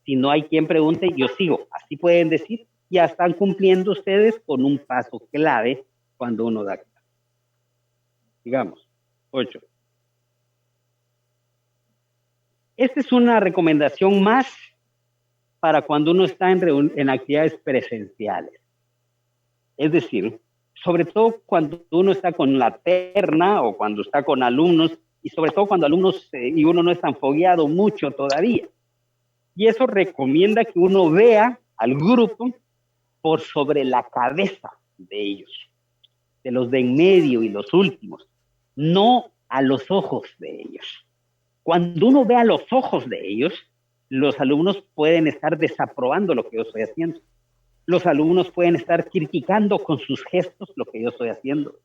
Si no hay quien pregunte, yo sigo. Así pueden decir, ya están cumpliendo ustedes con un paso clave cuando uno da clase. Digamos, 8. Esta es una recomendación más para cuando uno está en actividades presenciales. Es decir, sobre todo cuando uno está con la terna o cuando está con alumnos, y sobre todo cuando alumnos y uno no está fogueado mucho todavía. Y eso recomienda que uno vea al grupo por sobre la cabeza de ellos, de los de en medio y los últimos, no a los ojos de ellos. Cuando uno ve a los ojos de ellos, los alumnos pueden estar desaprobando lo que yo estoy haciendo. Los alumnos pueden estar criticando con sus gestos lo que yo estoy haciendo.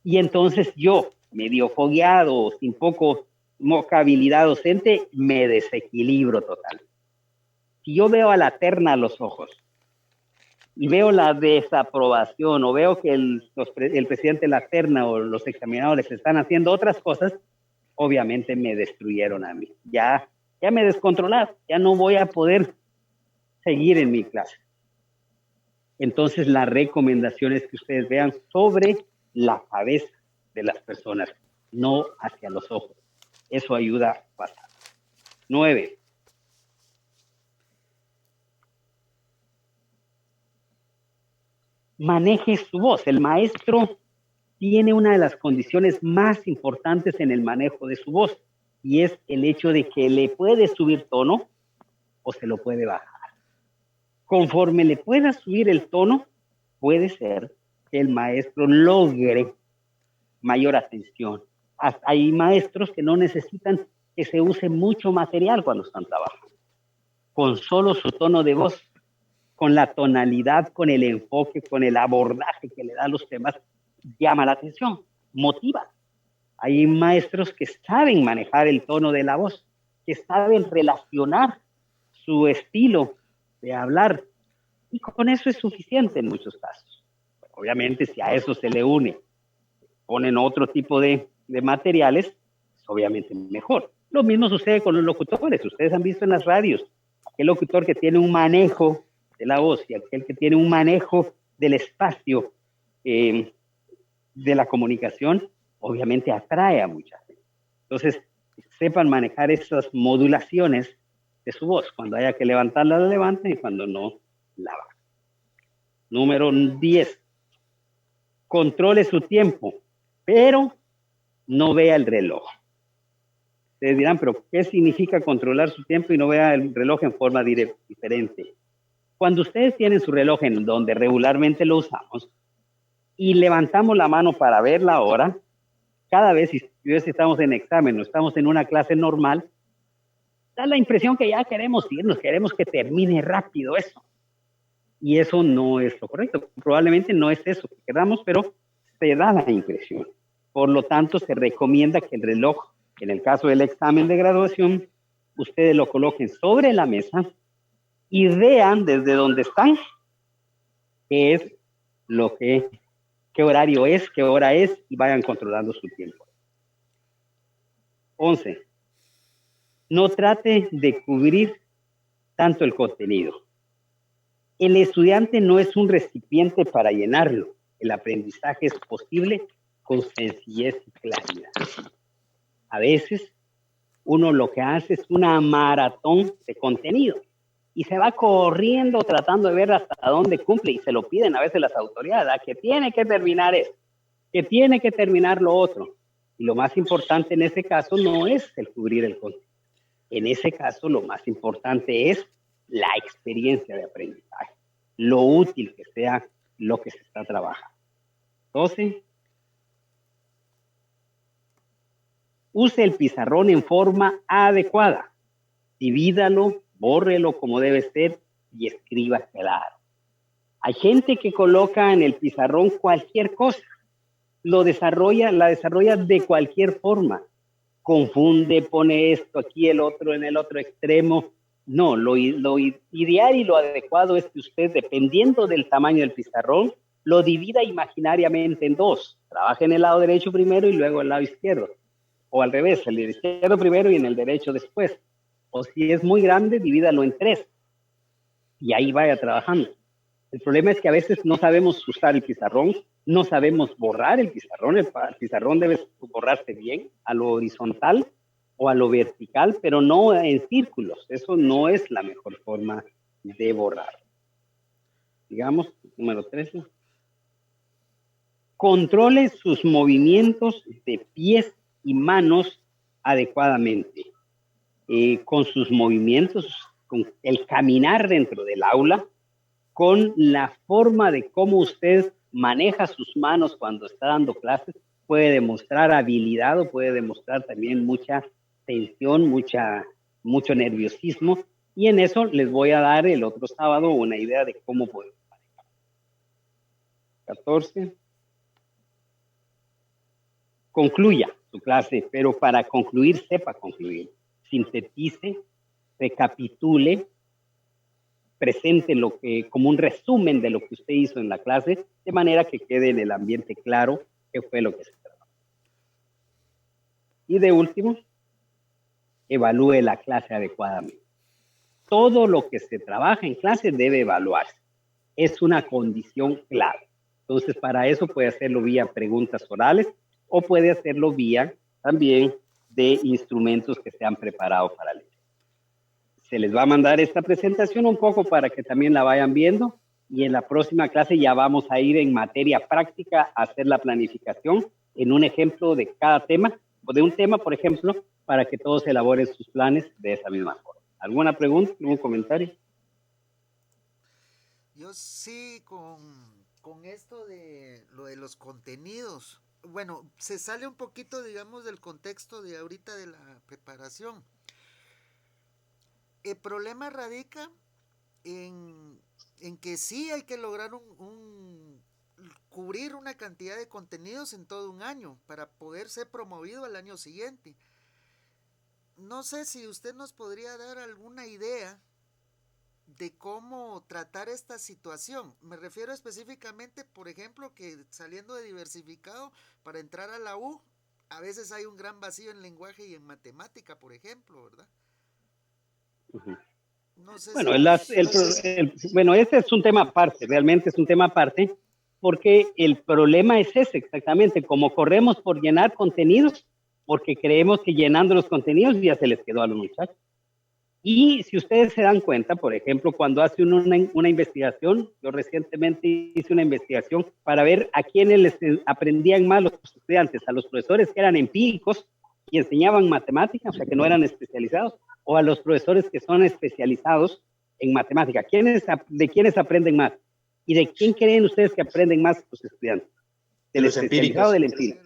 Y entonces yo, medio fogueado, sin poco habilidad docente, me desequilibro total. Si yo veo a la terna a los ojos y veo la desaprobación o veo que el presidente de la terna o los examinadores están haciendo otras cosas, obviamente me destruyeron a mí. Ya me descontrolaron, ya no voy a poder seguir en mi clase. Entonces la recomendación es que ustedes vean sobre la cabeza de las personas, no hacia los ojos. Eso ayuda bastante. 9. Maneje su voz. El maestro tiene una de las condiciones más importantes en el manejo de su voz, y es el hecho de que le puede subir tono o se lo puede bajar. Conforme le pueda subir el tono, puede ser que el maestro logre mayor atención. Hay maestros que no necesitan que se use mucho material cuando están trabajando. Con solo su tono de voz, con la tonalidad, con el enfoque, con el abordaje que le da a los temas, llama la atención, motiva. Hay maestros que saben manejar el tono de la voz, que saben relacionar su estilo de hablar, y con eso es suficiente en muchos casos. Obviamente, si a eso se le ponen otro tipo de materiales, es obviamente mejor. Lo mismo sucede con los locutores. Ustedes han visto en las radios, aquel locutor que tiene un manejo de la voz y aquel que tiene un manejo del espacio de la comunicación, obviamente atrae a mucha gente. Entonces, sepan manejar esas modulaciones de su voz. Cuando haya que levantarla, la levanten, y cuando no, la bajan. Número 10. Controle su tiempo, pero no vea el reloj. Ustedes dirán, pero ¿qué significa controlar su tiempo y no vea el reloj en forma diferente? Cuando ustedes tienen su reloj en donde regularmente lo usamos y levantamos la mano para ver la hora, cada vez y si estamos en examen o estamos en una clase normal, da la impresión que ya queremos irnos, queremos que termine rápido eso. Y eso no es lo correcto. Probablemente no es eso que queramos, pero se da la impresión. Por lo tanto, se recomienda que el reloj, en el caso del examen de graduación, ustedes lo coloquen sobre la mesa y vean desde donde están qué es lo que, qué horario es, qué hora es, y vayan controlando su tiempo. 11. No trate de cubrir tanto el contenido. El estudiante no es un recipiente para llenarlo. El aprendizaje es posible con sencillez y claridad. A veces, uno lo que hace es una maratón de contenido y se va corriendo tratando de ver hasta dónde cumple, y se lo piden a veces las autoridades, que tiene que terminar esto, que tiene que terminar lo otro. Y lo más importante en ese caso no es el cubrir el contenido. En ese caso, lo más importante es la experiencia de aprendizaje, lo útil que sea lo que se está trabajando. 12. Use el pizarrón en forma adecuada. Divídalo, bórrelo como debe ser y escriba claro. Hay gente que coloca en el pizarrón cualquier cosa, la desarrolla de cualquier forma. Confunde, pone esto aquí, el otro en el otro extremo. No, lo ideal y lo adecuado es que usted, dependiendo del tamaño del pizarrón, lo divida imaginariamente en dos. Trabaje en el lado derecho primero y luego el lado izquierdo. O al revés, el izquierdo primero y en el derecho después. O si es muy grande, divídalo en 3. Y ahí vaya trabajando. El problema es que a veces no sabemos usar el pizarrón, no sabemos borrar el pizarrón. El pizarrón debe borrarse bien a lo horizontal o a lo vertical, pero no en círculos. Eso no es la mejor forma de borrar. Digamos, número 13. Controle sus movimientos de pies y manos adecuadamente. Con sus movimientos, con el caminar dentro del aula, con la forma de cómo usted maneja sus manos cuando está dando clases, puede demostrar habilidad o puede demostrar también mucha tensión, mucho nerviosismo, y en eso les voy a dar el otro sábado una idea de cómo podemos manejar. 14. Concluya su clase, pero para concluir, sepa concluir. Sintetice, recapitule, presente como un resumen de lo que usted hizo en la clase, de manera que quede en el ambiente claro qué fue lo que se trabajó. Y de último, evalúe la clase adecuadamente. Todo lo que se trabaja en clase debe evaluarse. Es una condición clave. Entonces, para eso puede hacerlo vía preguntas orales o puede hacerlo vía también de instrumentos que se han preparado para leer. Se les va a mandar esta presentación un poco para que también la vayan viendo, y en la próxima clase ya vamos a ir en materia práctica a hacer la planificación en un ejemplo de cada tema, o de un tema, por ejemplo, para que todos elaboren sus planes de esa misma forma. ¿Alguna pregunta, algún comentario? Yo sí, con esto de lo de los contenidos, bueno, se sale un poquito, digamos, del contexto de ahorita de la preparación. El problema radica en que sí hay que lograr cubrir una cantidad de contenidos en todo un año para poder ser promovido al año siguiente. No sé si usted nos podría dar alguna idea de cómo tratar esta situación. Me refiero específicamente, por ejemplo, que saliendo de diversificado para entrar a la U, a veces hay un gran vacío en lenguaje y en matemática, por ejemplo, ¿verdad? Uh-huh. No sé bueno, bueno, este es un tema aparte, realmente es un tema aparte, porque el problema es ese exactamente, como corremos por llenar contenidos, porque creemos que llenando los contenidos ya se les quedó a los muchachos. Y si ustedes se dan cuenta, por ejemplo, cuando hace una investigación, yo recientemente hice una investigación para ver a quiénes les aprendían más los estudiantes, a los profesores que eran empíricos y enseñaban matemáticas, o sea, que no eran especializados, o a los profesores que son especializados en matemática. ¿De quiénes aprenden más? ¿Y de quién creen ustedes que aprenden más los estudiantes? ¿Del especializado o del empírico?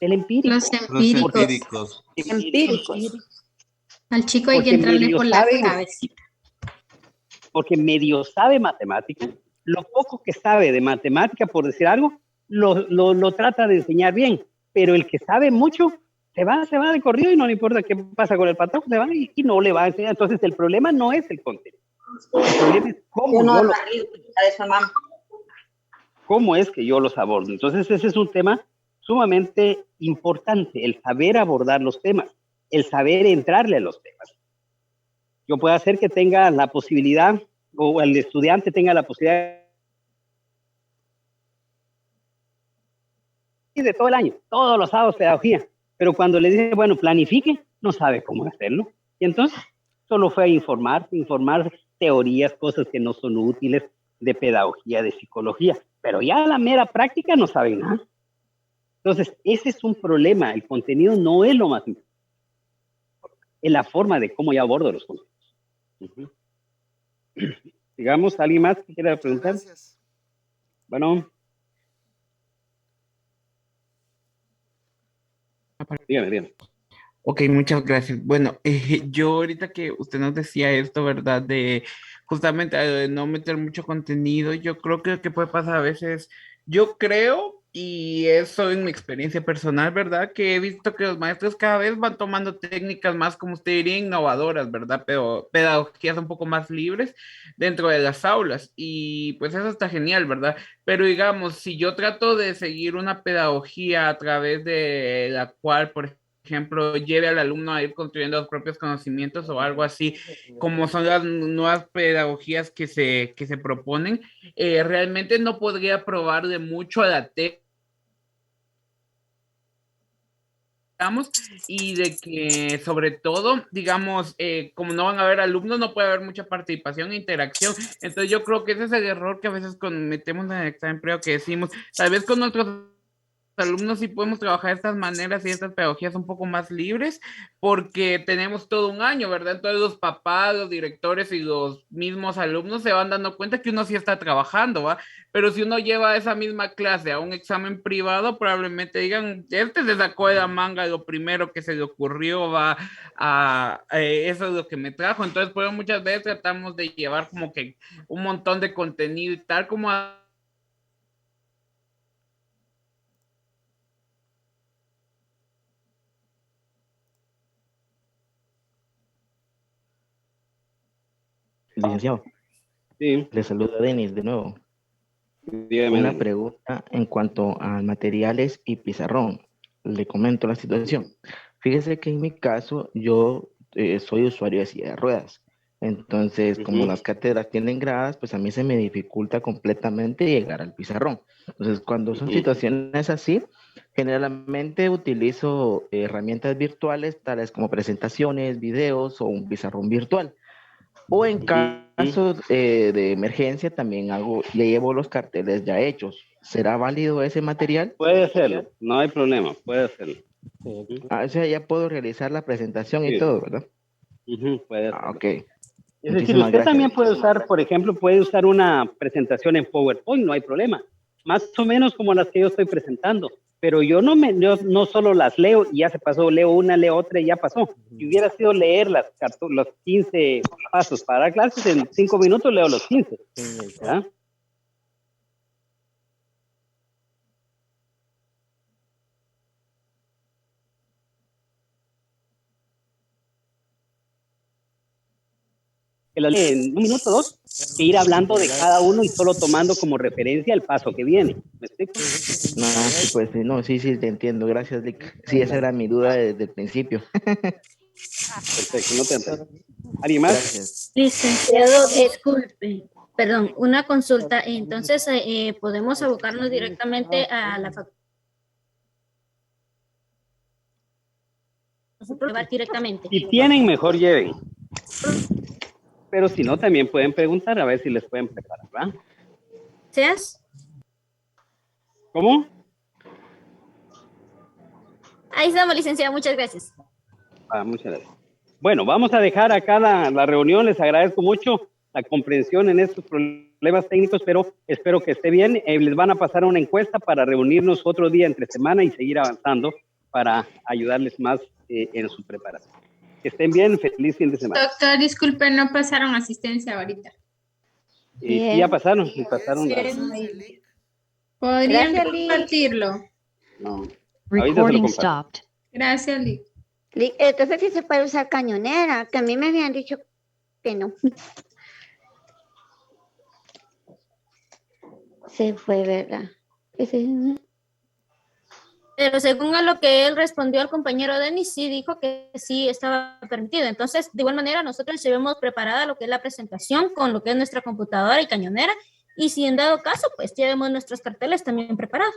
El empírico. Los empíricos. Al chico hay que entrarle por la cabecita. Porque medio sabe matemática, lo poco que sabe de matemática, por decir algo, lo trata de enseñar bien, pero el que sabe mucho se va de corrido y no le importa qué pasa con el patrón, se va y no le va a enseñar. Entonces el problema no es el contenido, el problema es cómo es que yo los abordo. Entonces ese es un tema sumamente importante, el saber abordar los temas, el saber entrarle a los temas. Yo puedo hacer que tenga la posibilidad, o el estudiante tenga la posibilidad de todo el año, todos los sábados pedagogía, pero cuando le dice, bueno, planifique, no sabe cómo hacerlo. Y entonces solo fue a informar teorías, cosas que no son útiles de pedagogía, de psicología, pero ya la mera práctica no saben nada. Entonces, ese es un problema, el contenido no es lo más importante, es la forma de cómo yo abordo los contenidos. Digamos, ¿alguien más que quiera preguntar? Gracias. Bueno. Dígame. Ok, muchas gracias. Bueno, yo ahorita que usted nos decía esto, ¿verdad? De justamente de no meter mucho contenido, yo creo que puede pasar a veces, yo creo, y eso en mi experiencia personal, ¿verdad? Que he visto que los maestros cada vez van tomando técnicas más, como usted diría, innovadoras, ¿verdad? Pero pedagogías un poco más libres dentro de las aulas. Y pues eso está genial, ¿verdad? Pero digamos, si yo trato de seguir una pedagogía a través de la cual, por ejemplo, lleve al alumno a ir construyendo los propios conocimientos o algo así, como son las nuevas pedagogías que se proponen, realmente no podría probarle mucho a la técnica, y de que sobre todo, digamos, como no van a haber alumnos, no puede haber mucha participación e interacción. Entonces yo creo que ese es el error que a veces cometemos en el examen previo, que decimos, tal vez con nuestros alumnos sí podemos trabajar de estas maneras y estas pedagogías un poco más libres, porque tenemos todo un año, ¿verdad? Entonces los papás, los directores y los mismos alumnos se van dando cuenta que uno sí está trabajando, ¿va? Pero si uno lleva esa misma clase a un examen privado, probablemente digan, se sacó de la manga lo primero que se le ocurrió, va eso es lo que me trajo. Entonces, pues muchas veces tratamos de llevar como que un montón de contenido y tal, como Licenciado. Sí. Le saluda Denis de nuevo. Dígame. Una pregunta en cuanto a materiales y pizarrón. Le comento la situación. Fíjese que en mi caso yo soy usuario de silla de ruedas. Entonces, como las cátedras tienen gradas, pues a mí se me dificulta completamente llegar al pizarrón. Entonces, cuando son situaciones así, generalmente utilizo herramientas virtuales, tales como presentaciones, videos o un pizarrón virtual. O en caso de emergencia también le llevo los carteles ya hechos. ¿Será válido ese material? Puede hacerlo, no hay problema, puede hacerlo. O sea, ya puedo realizar la presentación y todo, ¿verdad? Puede hacerlo. Ok. Es decir, usted también puede usar, por ejemplo, puede usar una presentación en PowerPoint, no hay problema. Más o menos como las que yo estoy presentando. Pero yo no solo las leo y ya se pasó, leo una, leo otra y ya pasó. Si hubiera sido leer los 15 pasos para clases, en 5 minutos leo los 15. ¿Ya? En 1 minuto, 2, que ir hablando de cada uno y solo tomando como referencia el paso que viene. ¿Me explico? No, pues no, sí, te entiendo. Gracias, Lick. Sí, esa era mi duda desde el principio. Perfecto, no te entiendo. ¿Alguien más? Gracias. Licenciado, disculpe, perdón, una consulta. Entonces, ¿podemos abocarnos directamente a la facultad? Directamente. Si tienen, mejor lleven. Pero si no, también pueden preguntar a ver si les pueden preparar, ¿va? ¿Seas? ¿Cómo? Ahí estamos, licenciado, muchas gracias. Muchas gracias. Bueno, vamos a dejar acá la reunión. Les agradezco mucho la comprensión en estos problemas técnicos, pero espero que esté bien. Les van a pasar una encuesta para reunirnos otro día entre semana y seguir avanzando para ayudarles más en su preparación. Que estén bien, feliz fin de semana. Doctor, disculpe, no pasaron asistencia ahorita. Sí, ya pasaron. ¿Podrían Gracias, Liz. compartirlo? No. Recording stopped. Gracias, Liz. Entonces sí se puede usar cañonera, que a mí me habían dicho que no. Se fue, ¿verdad? Pero según a lo que él respondió al compañero Denis, sí dijo que sí estaba permitido. Entonces, de igual manera, nosotros llevamos preparada lo que es la presentación con lo que es nuestra computadora y cañonera. Y si en dado caso, pues llevemos nuestros carteles también preparados.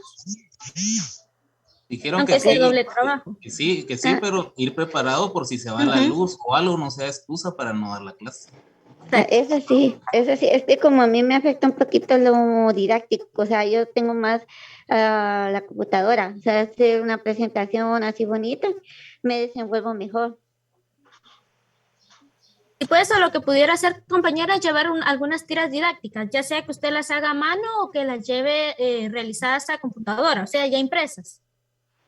Dijeron Aunque que sea sí, doble trabajo. que sí, pero ir preparado por si se va la luz o algo no sea excusa para no dar la clase. Eso sí, es que como a mí me afecta un poquito lo didáctico, o sea, yo tengo más la computadora, o sea, hacer una presentación así bonita, me desenvuelvo mejor. Y pues eso lo que pudiera hacer, compañera, es llevar algunas tiras didácticas, ya sea que usted las haga a mano o que las lleve realizadas a computadora, o sea, ya impresas.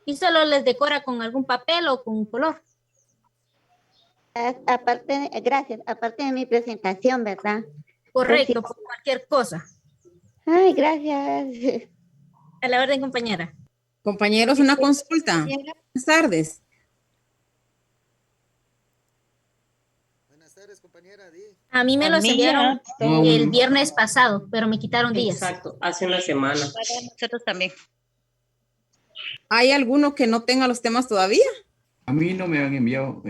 Y solo les decora con algún papel o con un color. Aparte, gracias, aparte de mi presentación, ¿verdad? Correcto, por cualquier cosa. Ay, gracias. A la orden, compañera. Compañeros, una consulta. Buenas tardes. A mí me los enviaron el viernes pasado, pero me quitaron días. Exacto, hace una semana. Para nosotros también. ¿Hay alguno que no tenga los temas todavía? A mí no me han enviado,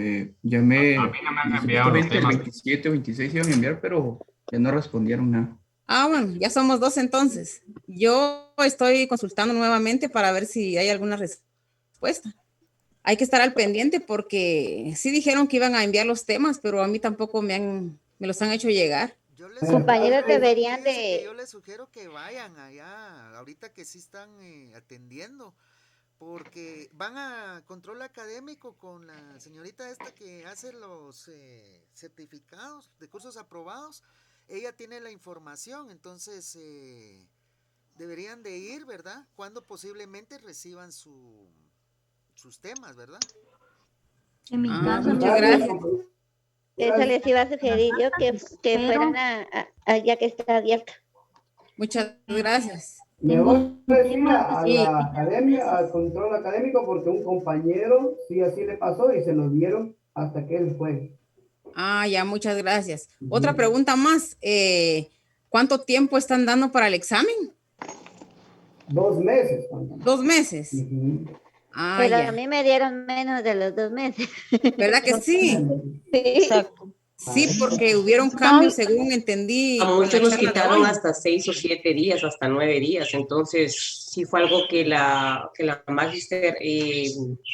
llamé. A mí no me han enviado los temas. El 27 o 26 iban a enviar, pero ya no respondieron nada. Ah, bueno, ya somos dos entonces. Yo estoy consultando nuevamente para ver si hay alguna respuesta. Hay que estar al pendiente porque sí dijeron que iban a enviar los temas, pero a mí tampoco me los han hecho llegar. Compañeros deberían de... Yo les sugiero que vayan allá, ahorita que sí están atendiendo, porque van a control académico con la señorita esta que hace los certificados de cursos aprobados. Ella tiene la información, entonces deberían de ir, ¿verdad? Cuando posiblemente reciban sus temas, ¿verdad? En mi caso, muchas gracias. Eso les iba a sugerir yo, que fueran allá que está abierta. Muchas gracias. Me voy a decir a la academia, al control académico, porque un compañero sí así le pasó y se lo dieron hasta que él fue. Ah, ya, muchas gracias. Otra pregunta más. ¿Cuánto tiempo están dando para el examen? 2 meses. 2 meses. Ah, pero ya. a mí me dieron menos de los 2 meses. ¿Verdad que sí? Sí. Exacto. Sí, porque hubieron cambios, según entendí. A muchos nos quitaron hasta 6 o 7 días, hasta 9 días. Entonces, sí fue algo que la Magister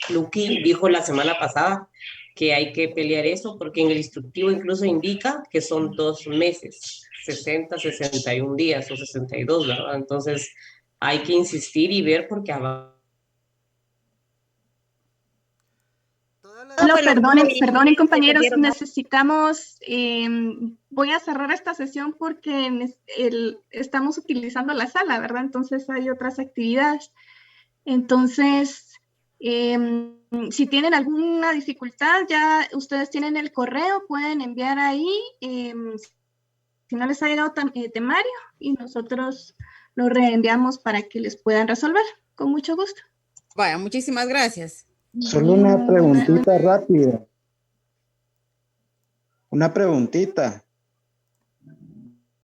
Luqui dijo la semana pasada, que hay que pelear eso, porque en el instructivo incluso indica que son 2 meses, 60, 61 días o 62, ¿verdad? Entonces, hay que insistir y ver porque No, perdonen compañeros, necesitamos, voy a cerrar esta sesión porque estamos utilizando la sala, ¿verdad? Entonces hay otras actividades. Entonces, si tienen alguna dificultad, ya ustedes tienen el correo, pueden enviar ahí, si no les ha llegado temario, y nosotros lo reenviamos para que les puedan resolver, con mucho gusto. Vaya, muchísimas gracias. Solo una preguntita rápida. Una preguntita.